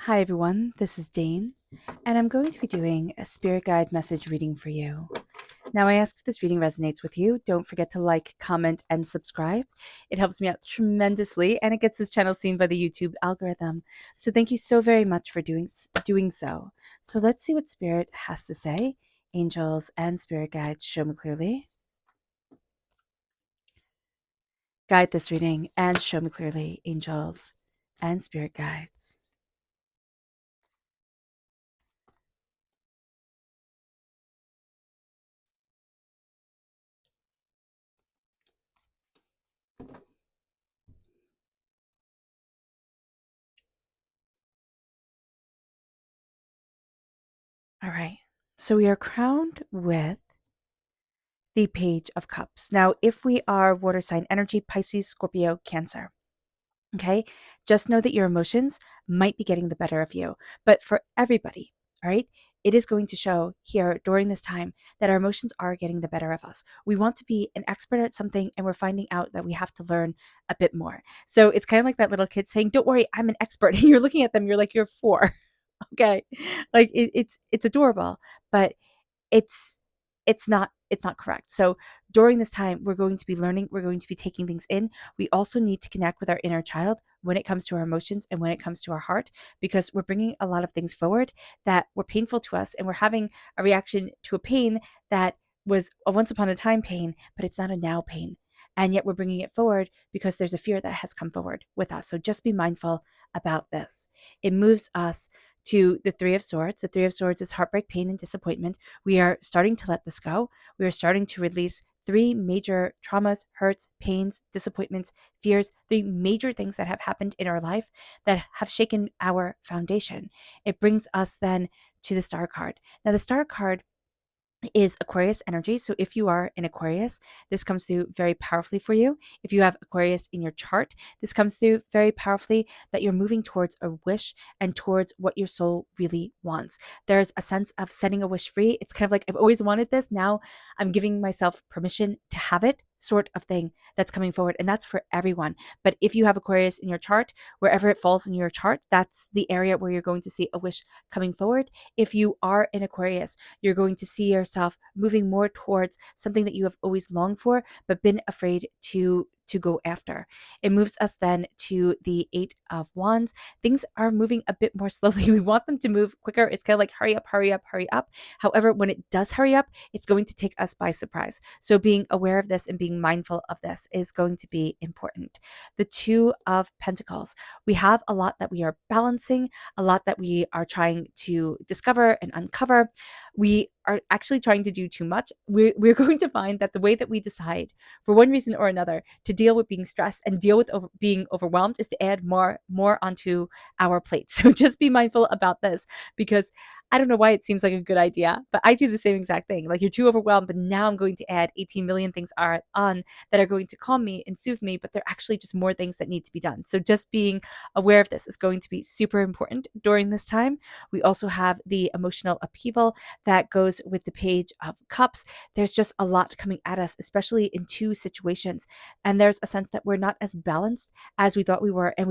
Hi everyone, this is Dane, and I'm going to be doing a spirit guide message reading for you. Now, I ask if this reading resonates with you. Don't forget to like, comment, and subscribe. It helps me out tremendously, and it gets this channel seen by the YouTube algorithm. So thank you so very much for doing so. So let's see what Spirit has to say. Angels and spirit guides, show me clearly. Guide this reading and show me clearly, angels and spirit guides. All right. So we are crowned with the Page of Cups. Now, if we are water sign energy, Pisces, Scorpio, Cancer, okay, just know that your emotions might be getting the better of you. But for everybody, all right, it is going to show here during this time that our emotions are getting the better of us. We want to be an expert at something and we're finding out that we have to learn a bit more. So it's kind of like that little kid saying, "Don't worry, I'm an expert." And you're looking at them, you're like, "You're four." Okay. Like it's adorable, but it's it's not correct. So during this time, we're going to be learning, we're going to be taking things in. We also need to connect with our inner child when it comes to our emotions and when it comes to our heart, because we're bringing a lot of things forward that were painful to us, and we're having a reaction to a pain that was a once upon a time pain, but it's not a now pain. And yet we're bringing it forward because there's a fear that has come forward with us. So just be mindful about this. It moves us to the Three of Swords. The Three of Swords is heartbreak, pain, and disappointment. We are starting to let this go. We are starting to release three major traumas, hurts, pains, disappointments, fears, three major things that have happened in our life that have shaken our foundation. It brings us then to the Star card. Now, the Star card is Aquarius energy. So if you are in Aquarius, this comes through very powerfully for you. If you have Aquarius in your chart, this comes through very powerfully that you're moving towards a wish and towards what your soul really wants. There's a sense of setting a wish free. It's kind of like, I've always wanted this. Now I'm giving myself permission to have it, sort of thing that's coming forward. And that's for everyone. But if you have Aquarius in your chart, wherever it falls in your chart, that's the area where you're going to see a wish coming forward. If you are in Aquarius, you're going to see yourself moving more towards something that you have always longed for but been afraid to go after. It moves us then to the Eight of Wands. Things are moving a bit more slowly. We want them to move quicker. It's kind of like hurry up, hurry up, hurry up. However, when it does hurry up, it's going to take us by surprise. So being aware of this and being mindful of this is going to be important. The Two of Pentacles. We have a lot that we are balancing, a lot that we are trying to discover and uncover. We are actually trying to do too much. We're going to find that the way that we decide for one reason or another to deal with being stressed and deal with being overwhelmed is to add more onto our plate. So just be mindful about this, because I don't know why it seems like a good idea, but I do the same exact thing. Like, you're too overwhelmed, but now I'm going to add 18 million things are on that are going to calm me and soothe me, but they're actually just more things that need to be done. So just being aware of this is going to be super important during this time. We also have the emotional upheaval that goes with the Page of Cups. There's just a lot coming at us, especially in two situations. And there's a sense that we're not as balanced as we thought we were. And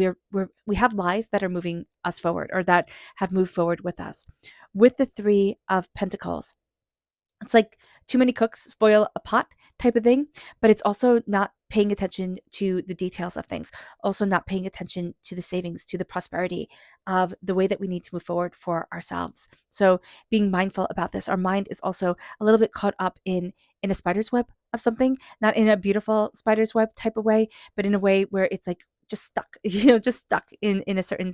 we have lies that are moving us forward, or that have moved forward with us. With the Three of Pentacles, it's like too many cooks spoil a pot type of thing, but it's also not paying attention to the details of things, also not paying attention to the savings, to the prosperity of the way that we need to move forward for ourselves. So being mindful about this. Our mind is also a little bit caught up in a spider's web of something, not in a beautiful spider's web type of way, but in a way where it's like just stuck, just stuck in a certain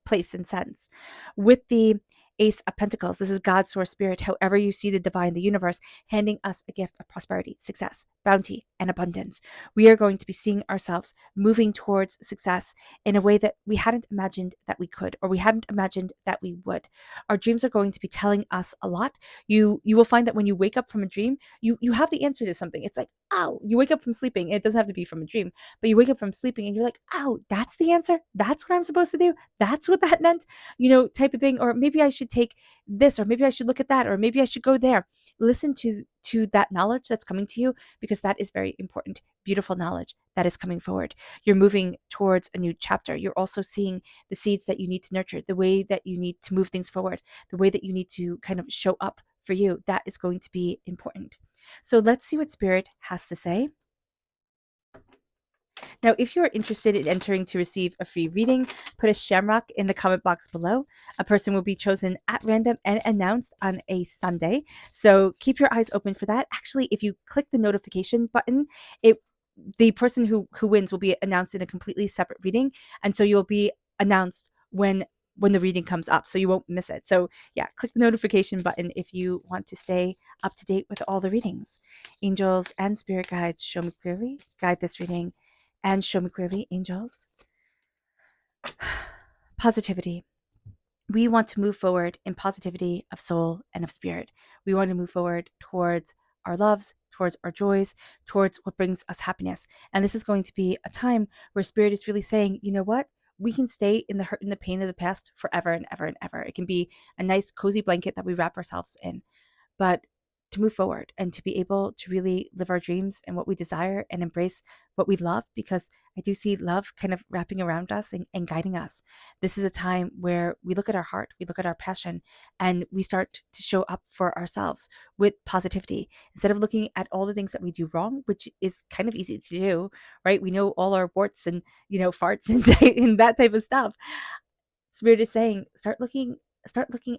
place and sense. With the Ace of Pentacles, this is God's source spirit, however you see the divine, the universe, handing us a gift of prosperity, success, bounty, and abundance. We are going to be seeing ourselves moving towards success in a way that we hadn't imagined that we could, or we hadn't imagined that we would. Our dreams are going to be telling us a lot. You will find that when you wake up from a dream, you have the answer to something. It's like, oh, you wake up from sleeping. It doesn't have to be from a dream, but you wake up from sleeping and you're like, oh, that's the answer. That's what I'm supposed to do. That's what that meant, type of thing. Or maybe I should take this, or maybe I should look at that, or maybe I should go there. Listen to that knowledge that's coming to you, because that is very important. beautiful knowledge that is coming forward. You're moving towards a new chapter. You're also seeing the seeds that you need to nurture, the way that you need to move things forward, the way that you need to kind of show up for you. That is going to be important. So let's see what Spirit has to say. Now, if you are interested in entering to receive a free reading, put a shamrock in the comment box below. A person will be chosen at random and announced on a Sunday. So keep your eyes open for that. Actually, if you click the notification button, the person who wins will be announced in a completely separate reading, and so you'll be announced when the reading comes up, so you won't miss it. So yeah, click the notification button if you want to stay up to date with all the readings. Angels and spirit guides, show me clearly, guide this reading, and show me clearly, angels. Positivity. We want to move forward in positivity of soul and of spirit. We want to move forward towards our loves, towards our joys, towards what brings us happiness. And this is going to be a time where spirit is really saying, you know what? We can stay in the hurt and the pain of the past forever and ever and ever. It can be a nice, cozy blanket that we wrap ourselves in. But to move forward and to be able to really live our dreams and what we desire and embrace what we love, because I do see love kind of wrapping around us and guiding us. This is a time where we look at our heart, we look at our passion, and we start to show up for ourselves with positivity instead of looking at all the things that we do wrong, which is kind of easy to do, right? We know all our warts and, farts and that type of stuff. Spirit is saying, start looking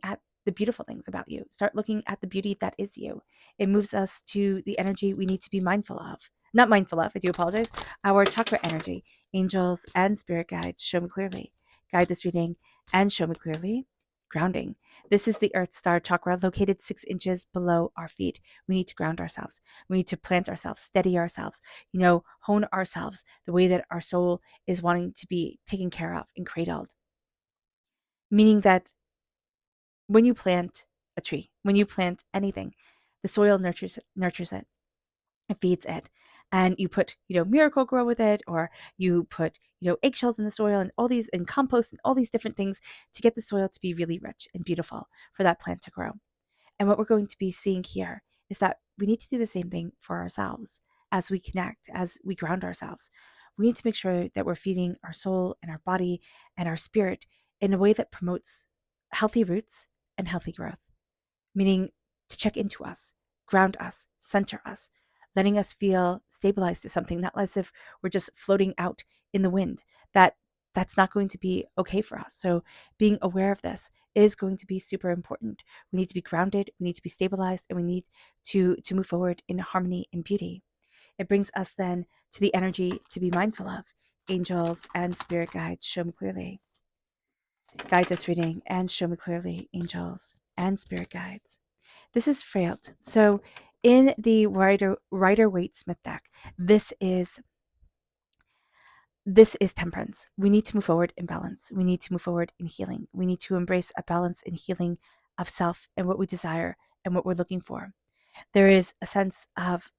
at the beautiful things about you. Start looking at the beauty that is you. It moves us to the energy we need to be mindful of. Not mindful of, I do apologize. Our chakra energy. Angels and spirit guides, show me clearly. Guide this reading and show me clearly. Grounding. This is the Earth Star chakra located 6 inches below our feet. We need to ground ourselves. We need to plant ourselves, steady ourselves, hone ourselves the way that our soul is wanting to be taken care of and cradled. Meaning that when you plant a tree, when you plant anything, the soil nurtures it, it feeds it, and you put Miracle Grow with it, or you put eggshells in the soil and all these, and compost and all these different things to get the soil to be really rich and beautiful for that plant to grow. And what we're going to be seeing here is that we need to do the same thing for ourselves as we connect, as we ground ourselves. We need to make sure that we're feeding our soul and our body and our spirit in a way that promotes healthy roots and healthy growth, meaning to check into us, ground us, center us, letting us feel stabilized to something, not as if we're just floating out in the wind. That's not going to be okay for us. So being aware of this is going to be super important. We need to be grounded, we need to be stabilized, and we need to move forward in harmony and beauty. It brings us then to the energy to be mindful of. Angels and spirit guides, show me clearly. Guide this reading and show me clearly, angels and spirit guides. This is Freylt. So in the Rider-Waite-Smith deck, this is temperance. We need to move forward in balance. We need to move forward in healing. We need to embrace a balance and healing of self and what we desire and what we're looking for. There is a sense of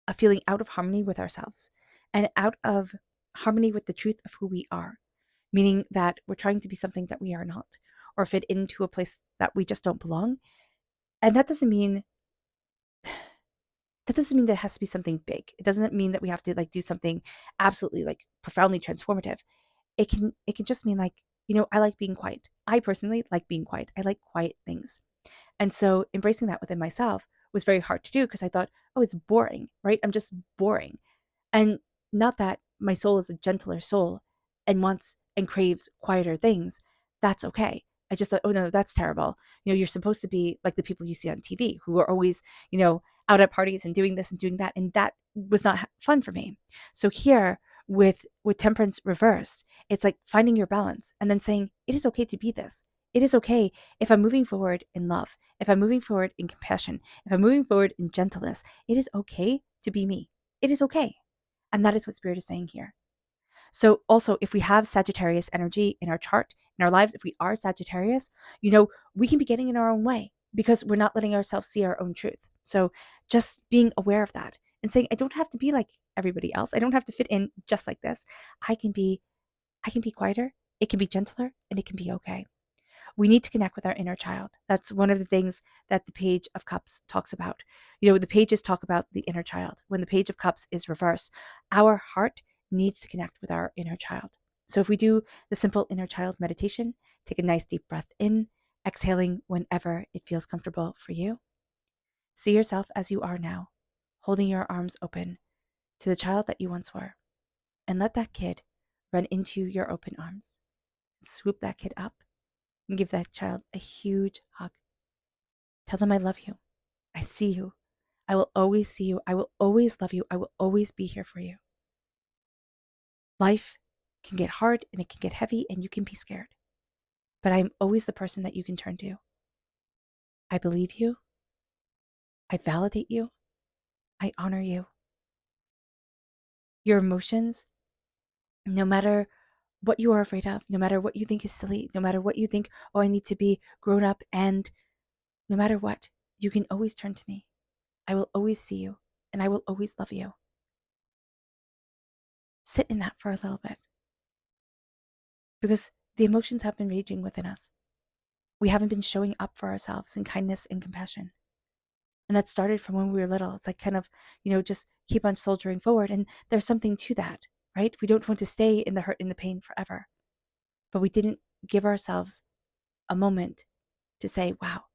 a feeling out of harmony with ourselves and out of harmony with the truth of who we are, meaning that we're trying to be something that we are not, or fit into a place that we just don't belong. And that doesn't mean that it has to be something big. It doesn't mean that we have to do something absolutely profoundly transformative. It can just mean I like being quiet. I personally like being quiet. I like quiet things. And so embracing that within myself was very hard to do because I thought, oh, it's boring, right? I'm just boring. And not that my soul is a gentler soul and wants and craves quieter things. That's okay. I just thought, oh no, that's terrible. You're supposed to be like the people you see on TV who are always, out at parties and doing this and doing that. And that was not fun for me. So here with temperance reversed, it's like finding your balance and then saying, it is okay to be this. It is okay if I'm moving forward in love, if I'm moving forward in compassion, if I'm moving forward in gentleness. It is okay to be me. It is okay. And that is what Spirit is saying here. So also, if we have Sagittarius energy in our chart, in our lives, if we are Sagittarius, we can be getting in our own way because we're not letting ourselves see our own truth. So just being aware of that and saying, I don't have to be like everybody else. I don't have to fit in just like this. I can be quieter, it can be gentler, and it can be okay. we need to connect with our inner child. That's one of the things that the Page of Cups talks about. The pages talk about the inner child. When the Page of Cups is reversed, our heart needs to connect with our inner child. So if we do the simple inner child meditation, take a nice deep breath in, exhaling whenever it feels comfortable for you. See yourself as you are now, holding your arms open to the child that you once were, and let that kid run into your open arms. Swoop that kid up and give that child a huge hug. Tell them I love you. I see you. I will always see you. I will always love you. I will always be here for you. Life can get hard and it can get heavy and you can be scared. But I'm always the person that you can turn to. I believe you. I validate you. I honor you. Your emotions, no matter what you are afraid of, no matter what you think is silly, no matter what you think, oh, I need to be grown up, and no matter what, you can always turn to me. I will always see you, and I will always love you. Sit in that for a little bit. Because the emotions have been raging within us. We haven't been showing up for ourselves in kindness and compassion. And that started from when we were little. It's like kind of, just keep on soldiering forward. And there's something to that, right? We don't want to stay in the hurt and the pain forever. But we didn't give ourselves a moment to say, wow,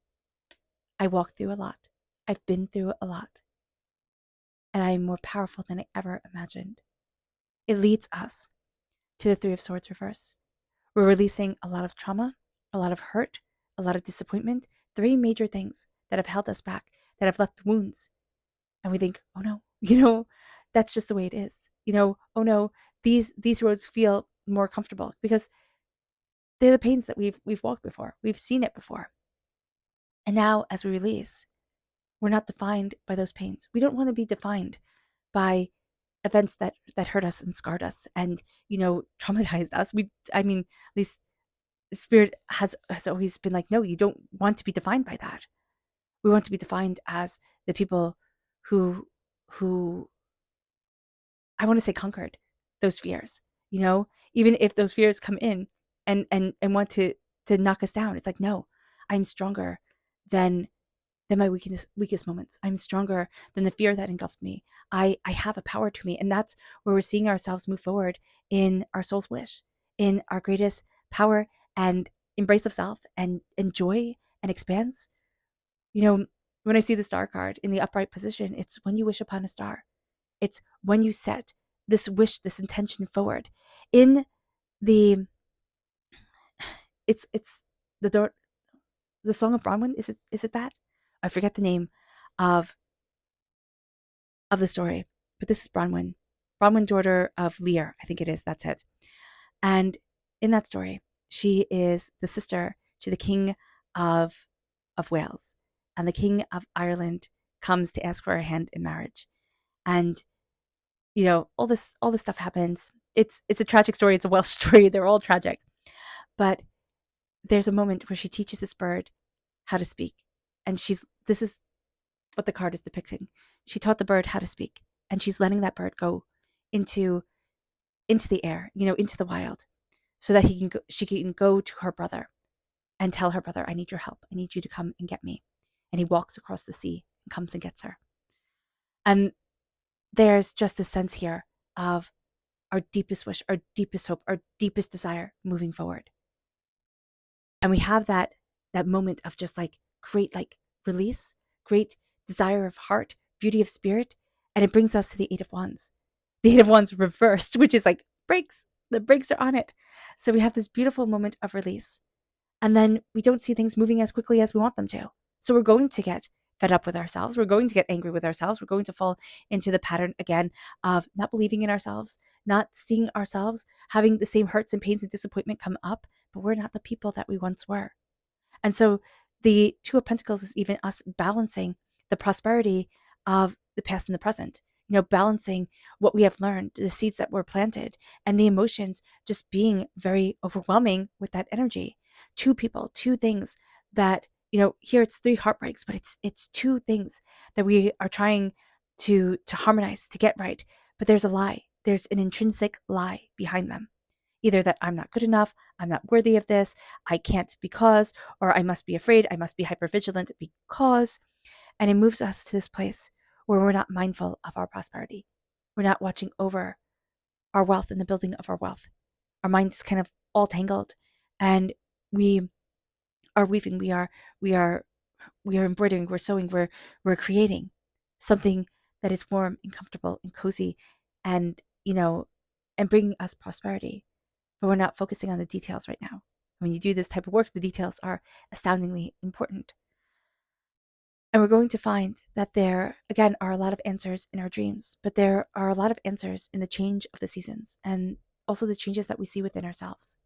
I walked through a lot. I've been through a lot. And I am more powerful than I ever imagined. It leads us to the Three of Swords reverse. We're releasing a lot of trauma, a lot of hurt, a lot of disappointment, three major things that have held us back, that have left wounds. And we think, oh no, that's just the way it is. Oh no, these roads feel more comfortable because they're the pains that we've walked before. We've seen it before. And now as we release, we're not defined by those pains. We don't want to be defined by events that hurt us and scarred us and, traumatized us. At least Spirit has always been like, no, you don't want to be defined by that. We want to be defined as the people who I want to say conquered those fears, even if those fears come in and want to knock us down. It's like, no, I'm stronger than my weakest moments. I'm stronger than the fear that engulfed me. I have a power to me. And that's where we're seeing ourselves move forward in our soul's wish, in our greatest power and embrace of self and joy and expanse. When I see the star card in the upright position, it's when you wish upon a star. It's when you set this wish, this intention forward. In the, it's the door, the Song of Bronwyn. Is it that? I forget the name of the story, but this is Bronwyn, daughter of Lear, I think it is. That's it. And in that story, she is the sister to the King of Wales, and the King of Ireland comes to ask for her hand in marriage. And all this stuff happens. It's a tragic story. It's a Welsh story. They're all tragic. But there's a moment where she teaches this bird how to speak. And this is what the card is depicting. She taught the bird how to speak, and she's letting that bird go into the air, into the wild, so that she can go to her brother and tell her brother, I need your help. I need you to come and get me. And he walks across the sea and comes and gets her. And there's just a sense here of our deepest wish, our deepest hope, our deepest desire moving forward. And we have that moment of just like great release, great desire of heart, beauty of spirit, and it brings us to the Eight of Wands. The Eight of Wands reversed, which is like brakes. The brakes are on it. So we have this beautiful moment of release. And then we don't see things moving as quickly as we want them to. So we're going to get fed up with ourselves. We're going to get angry with ourselves. We're going to fall into the pattern again of not believing in ourselves, not seeing ourselves, having the same hurts and pains and disappointment come up, but we're not the people that we once were. And so the Two of Pentacles is even us balancing the prosperity of the past and the present, balancing what we have learned, the seeds that were planted, and the emotions just being very overwhelming with that energy. Two people, two things that, here it's three heartbreaks, but it's two things that we are trying to harmonize, to get right. But there's a lie. There's an intrinsic lie behind them. Either that I'm not good enough, I'm not worthy of this, I can't because, or I must be afraid, I must be hypervigilant because. And it moves us to this place where we're not mindful of our prosperity. We're not watching over our wealth and the building of our wealth. Our mind is kind of all tangled, and we are weaving, we are embroidering, we're sewing, we're creating something that is warm and comfortable and cozy and, and bringing us prosperity. But we're not focusing on the details right now. When you do this type of work, the details are astoundingly important. And we're going to find that there, again, are a lot of answers in our dreams, but there are a lot of answers in the change of the seasons and also the changes that we see within ourselves.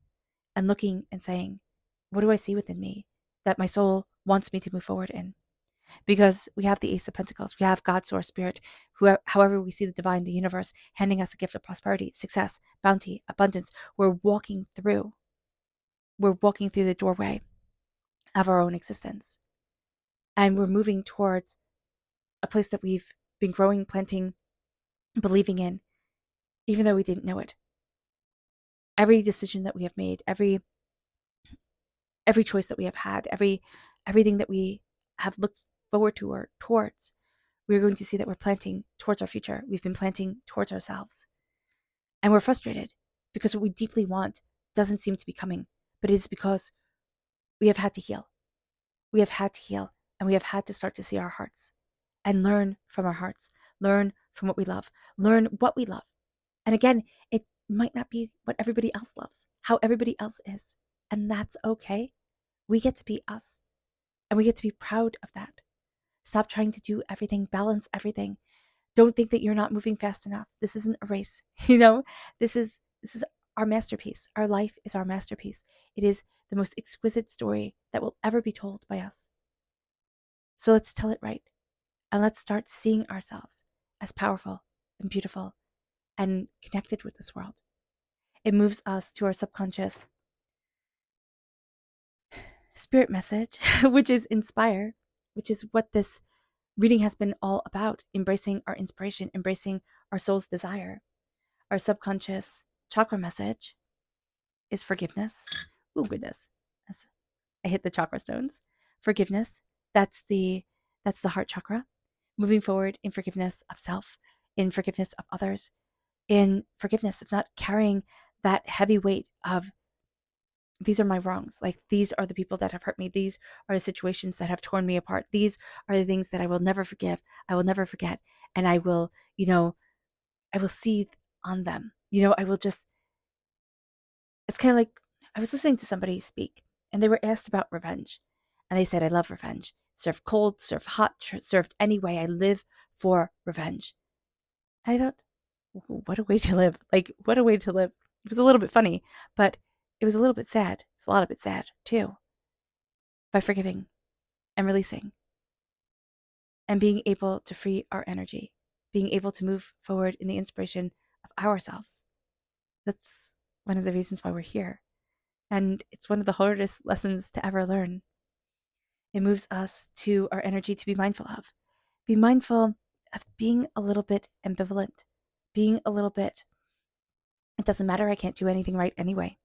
And looking and saying, what do I see within me that my soul wants me to move forward in? Because we have the Ace of Pentacles, we have God, Source, Spirit, however we see the divine, the universe, handing us a gift of prosperity, success, bounty, abundance. We're walking through the doorway of our own existence. And we're moving towards a place that we've been growing, planting, believing in, even though we didn't know it. Every decision that we have made, every choice that we have had, everything that we have looked forward to or towards, we're going to see that we're planting towards our future. We've been planting towards ourselves. And we're frustrated because what we deeply want doesn't seem to be coming, but it is because we have had to heal. We have had to heal, and we have had to start to see our hearts and learn from our hearts, learn from what we love, learn what we love. And again, it might not be what everybody else loves, how everybody else is. And that's okay. We get to be us, and we get to be proud of that. Stop trying to do everything, balance everything. Don't think that you're not moving fast enough. This isn't a race. This is our masterpiece. Our life is our masterpiece. It is the most exquisite story that will ever be told by us. So let's tell it right. And let's start seeing ourselves as powerful and beautiful and connected with this world. It moves us to our subconscious spirit message, which is inspire, which is what this reading has been all about, embracing our inspiration, embracing our soul's desire. Our subconscious chakra message is forgiveness. Oh, goodness. I hit the chakra stones. Forgiveness. That's the heart chakra. Moving forward in forgiveness of self, in forgiveness of others, in forgiveness of not carrying that heavy weight of these are my wrongs. Like, these are the people that have hurt me. These are the situations that have torn me apart. These are the things that I will never forgive. I will never forget. And I will, I will seethe on them. I will just, it's kind of like, I was listening to somebody speak and they were asked about revenge. And they said, I love revenge. Served cold, served hot, served any way. I live for revenge. I thought, what a way to live. Like, what a way to live. It was a little bit funny, but it was a little bit sad. It was a lot of it sad too. By forgiving and releasing and being able to free our energy, being able to move forward in the inspiration of ourselves. That's one of the reasons why we're here. And it's one of the hardest lessons to ever learn. It moves us to our energy to be mindful of. Be mindful of being a little bit ambivalent, being a little bit, it doesn't matter, I can't do anything right anyway,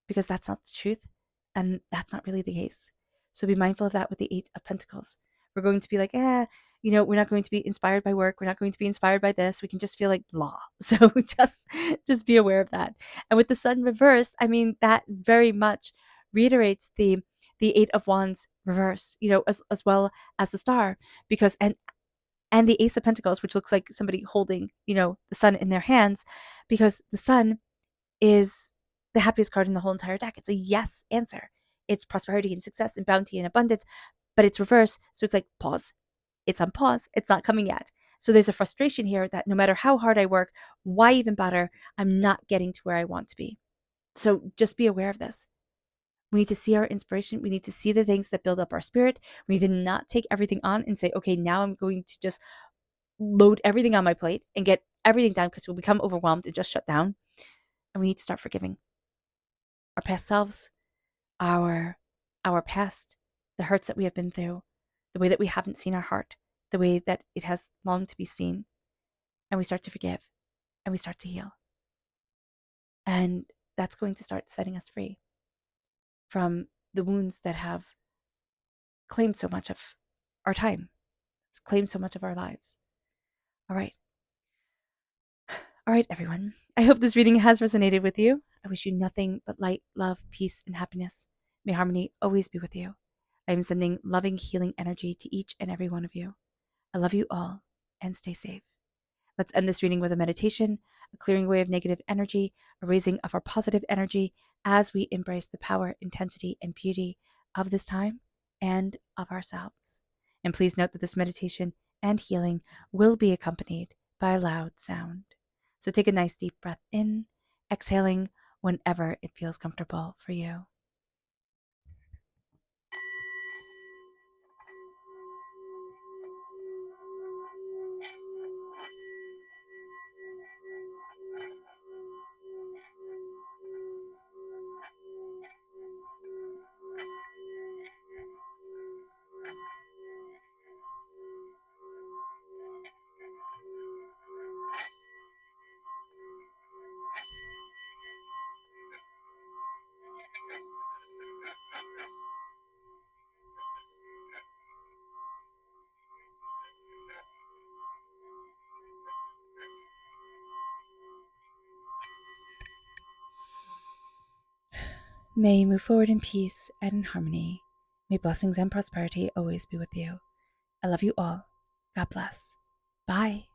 because that's not the truth, and that's not really the case. So be mindful of that with the Eight of Pentacles. We're going to be like, we're not going to be inspired by work. We're not going to be inspired by this. We can just feel like blah. So just be aware of that. And with the Sun reversed, that very much reiterates the Eight of Wands reversed, as well as the Star, because and the Ace of Pentacles, which looks like somebody holding, the Sun in their hands, because the Sun is the happiest card in the whole entire deck. It's a yes answer. It's prosperity and success and bounty and abundance, but it's reverse. So it's like, pause. It's on pause. It's not coming yet. So there's a frustration here that no matter how hard I work, why even bother? I'm not getting to where I want to be. So just be aware of this. We need to see our inspiration. We need to see the things that build up our spirit. We need to not take everything on and say, okay, now I'm going to just load everything on my plate and get everything done, because we'll become overwhelmed and just shut down. And we need to start forgiving our past selves, our past, the hurts that we have been through, the way that we haven't seen our heart, the way that it has longed to be seen. And we start to forgive and we start to heal. And that's going to start setting us free from the wounds that have claimed so much of our time. It's claimed so much of our lives. All right. All right, everyone. I hope this reading has resonated with you. I wish you nothing but light, love, peace, and happiness. May harmony always be with you. I am sending loving, healing energy to each and every one of you. I love you all, and stay safe. Let's end this reading with a meditation, a clearing away of negative energy, a raising of our positive energy as we embrace the power, intensity, and beauty of this time and of ourselves. And please note that this meditation and healing will be accompanied by a loud sound. So take a nice deep breath in, exhaling whenever it feels comfortable for you. May you move forward in peace and in harmony. May blessings and prosperity always be with you. I love you all. God bless. Bye.